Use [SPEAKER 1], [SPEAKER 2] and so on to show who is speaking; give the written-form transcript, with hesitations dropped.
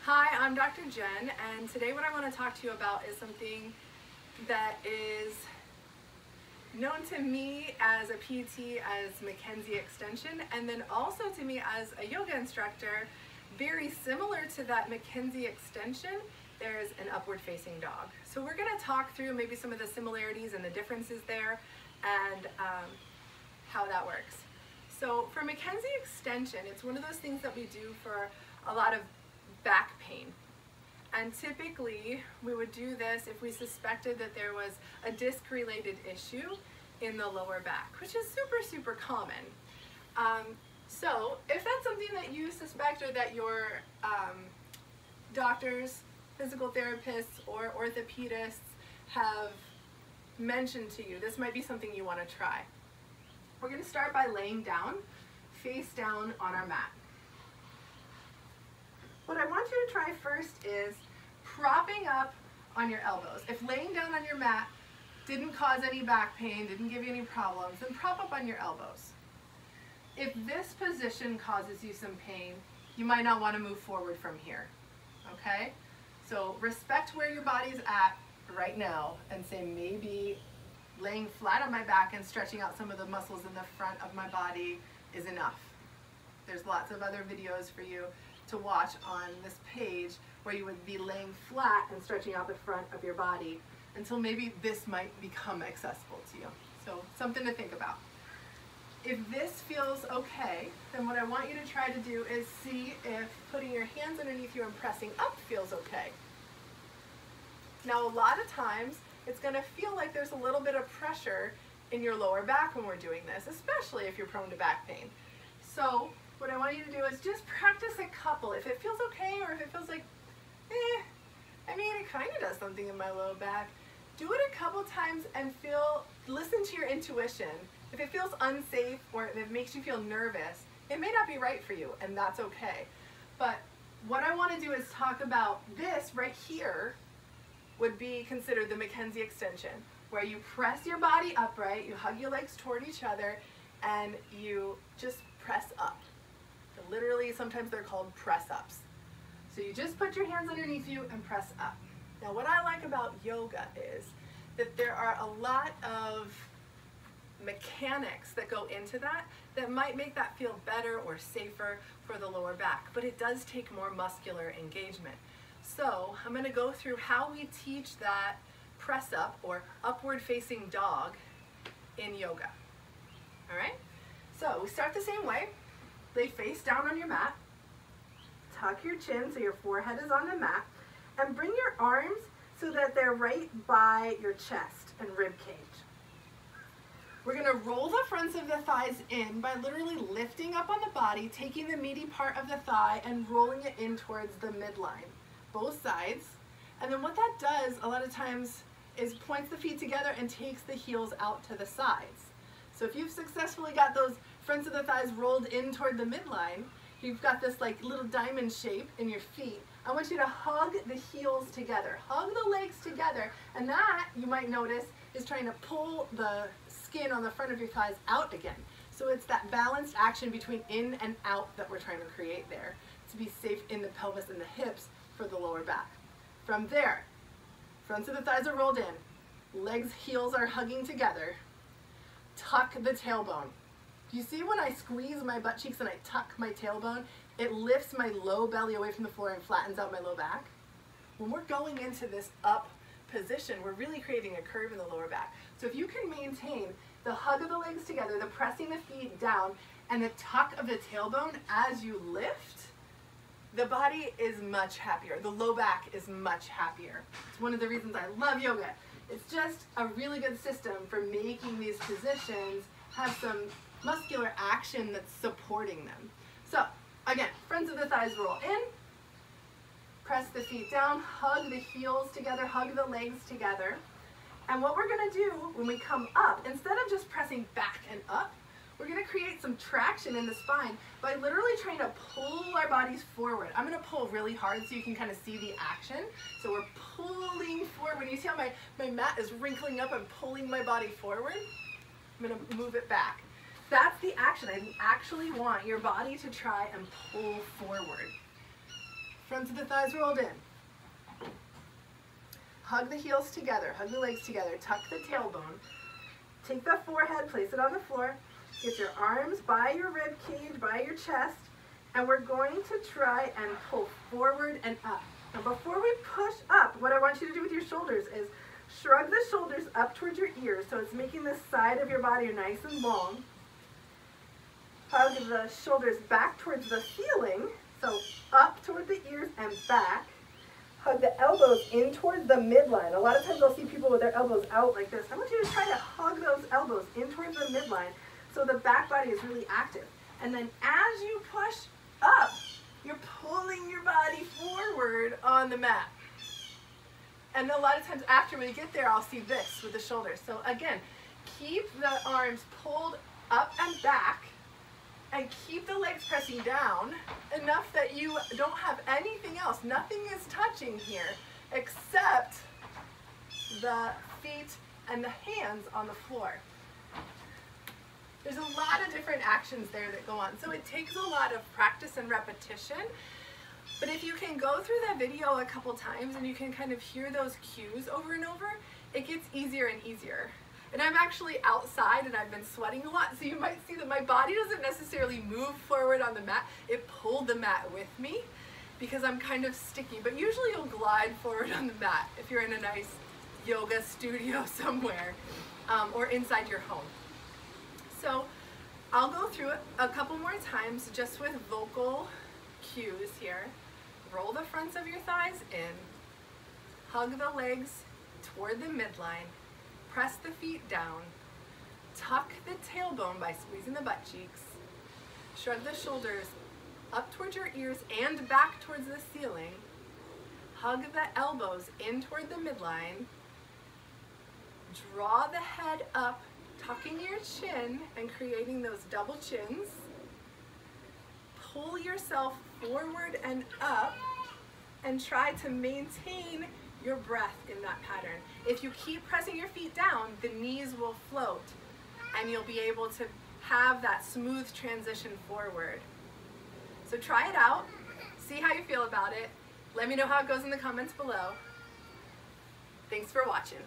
[SPEAKER 1] Hi, I'm Dr. Jen, and today what I want to talk to you about is something that is known to me as a PT as McKenzie extension, and then also to me as a yoga instructor. Very similar to that McKenzie extension, there's an upward facing dog. So we're going to talk through maybe some of the similarities and the differences there and how that works. So for McKenzie extension, it's one of those things that we do for a lot of back pain. And typically we would do this if we suspected that there was a disc-related issue in the lower back, which is super common. So if that's something that you suspect or that your doctors, physical therapists, or orthopedists have mentioned to you, this might be something you want to try. We're going to start by laying down, face down on our mat. What I want you to try first is propping up on your elbows. If laying down on your mat didn't cause any back pain, didn't give you any problems, then prop up on your elbows. If this position causes you some pain, you might not want to move forward from here, okay? So respect where your body's at right now and say maybe laying flat on my back and stretching out some of the muscles in the front of my body is enough. There's lots of other videos for you to watch on this page where you would be laying flat and stretching out the front of your body until maybe this might become accessible to you. So something to think about. If this feels okay, then what I want you to try to do is see if putting your hands underneath you and pressing up feels okay. Now a lot of times it's going to feel like there's a little bit of pressure in your lower back when we're doing this, especially if you're prone to back pain. So what I want you to do is just practice a couple. If it feels okay or if it feels like, I mean, it kind of does something in my low back, do it a couple times and listen to your intuition. If it feels unsafe or if it makes you feel nervous, it may not be right for you, and that's okay. But what I want to do is talk about this right here would be considered the McKenzie extension, where you press your body upright, you hug your legs toward each other, and you just press up. Literally, sometimes they're called press-ups. So you just put your hands underneath you and press up. Now what I like about yoga is that there are a lot of mechanics that go into that might make that feel better or safer for the lower back, but it does take more muscular engagement. So I'm going to go through how we teach that press-up or upward-facing dog in yoga. All right? So we start the same way. Lay face down on your mat, tuck your chin so your forehead is on the mat, and bring your arms so that they're right by your chest and rib cage. We're going to roll the fronts of the thighs in by literally lifting up on the body, taking the meaty part of the thigh and rolling it in towards the midline, both sides. And then what that does a lot of times is points the feet together and takes the heels out to the sides. So if you've successfully got those fronts of the thighs rolled in toward the midline, you've got this like little diamond shape in your feet. I want you to hug the heels together, hug the legs together, and that, you might notice, is trying to pull the skin on the front of your thighs out again. So it's that balanced action between in and out that we're trying to create there to be safe in the pelvis and the hips for the lower back. From there, fronts of the thighs are rolled in, legs, heels are hugging together. Tuck the tailbone. Do you see when I squeeze my butt cheeks and I tuck my tailbone, it lifts my low belly away from the floor and flattens out my low back? When we're going into this up position, we're really creating a curve in the lower back. So if you can maintain the hug of the legs together, the pressing the feet down, and the tuck of the tailbone as you lift, the body is much happier. The low back is much happier. It's one of the reasons I love yoga. It's just a really good system for making these positions have some muscular action that's supporting them. So again, fronts of the thighs roll in, press the feet down, hug the heels together, hug the legs together. And what we're going to do when we come up, instead of just pressing back and up, we're going to create some traction in the spine by literally trying to pull our bodies forward. I'm going to pull really hard so you can kind of see the action. So we're pulling forward. When you see how my mat is wrinkling up, I'm pulling my body forward. I'm going to move it back. That's the action. I actually want your body to try and pull forward. From Fronts of the thighs rolled in. Hug the heels together, hug the legs together, tuck the tailbone. Take the forehead, place it on the floor. Get your arms by your rib cage, by your chest, and we're going to try and pull forward and up. Now before we push up, what I want you to do with your shoulders is shrug the shoulders up towards your ears, so it's making the side of your body nice and long. Hug the shoulders back towards the ceiling, so up toward the ears and back. Hug the elbows in towards the midline. A lot of times I'll see people with their elbows out like this. I want you to try to hug those elbows in towards the midline so the back body is really active. And then as you push up, you're pulling your body forward on the mat. And a lot of times after we get there, I'll see this with the shoulders. So again, keep the arms pulled up and back, and keep the legs pressing down enough that you don't have anything else. Nothing is touching here except the feet and the hands on the floor. There's a lot of different actions there that go on. So it takes a lot of practice and repetition. But if you can go through that video a couple times and you can kind of hear those cues over and over, it gets easier and easier. And I'm actually outside and I've been sweating a lot, so you might see that my body doesn't necessarily move forward on the mat. It pulled the mat with me because I'm kind of sticky, but usually you'll glide forward on the mat if you're in a nice yoga studio somewhere or inside your home. So I'll go through it a couple more times just with vocal cues here. Roll the fronts of your thighs in, hug the legs toward the midline, press the feet down, tuck the tailbone by squeezing the butt cheeks, shrug the shoulders up towards your ears and back towards the ceiling, hug the elbows in toward the midline, draw the head up, tucking your chin and creating those double chins, pull yourself forward and up, and try to maintain your breath in that pattern. If you keep pressing your feet down, the knees will float and you'll be able to have that smooth transition forward. So try it out, see how you feel about it. Let me know how it goes in the comments below. Thanks for watching.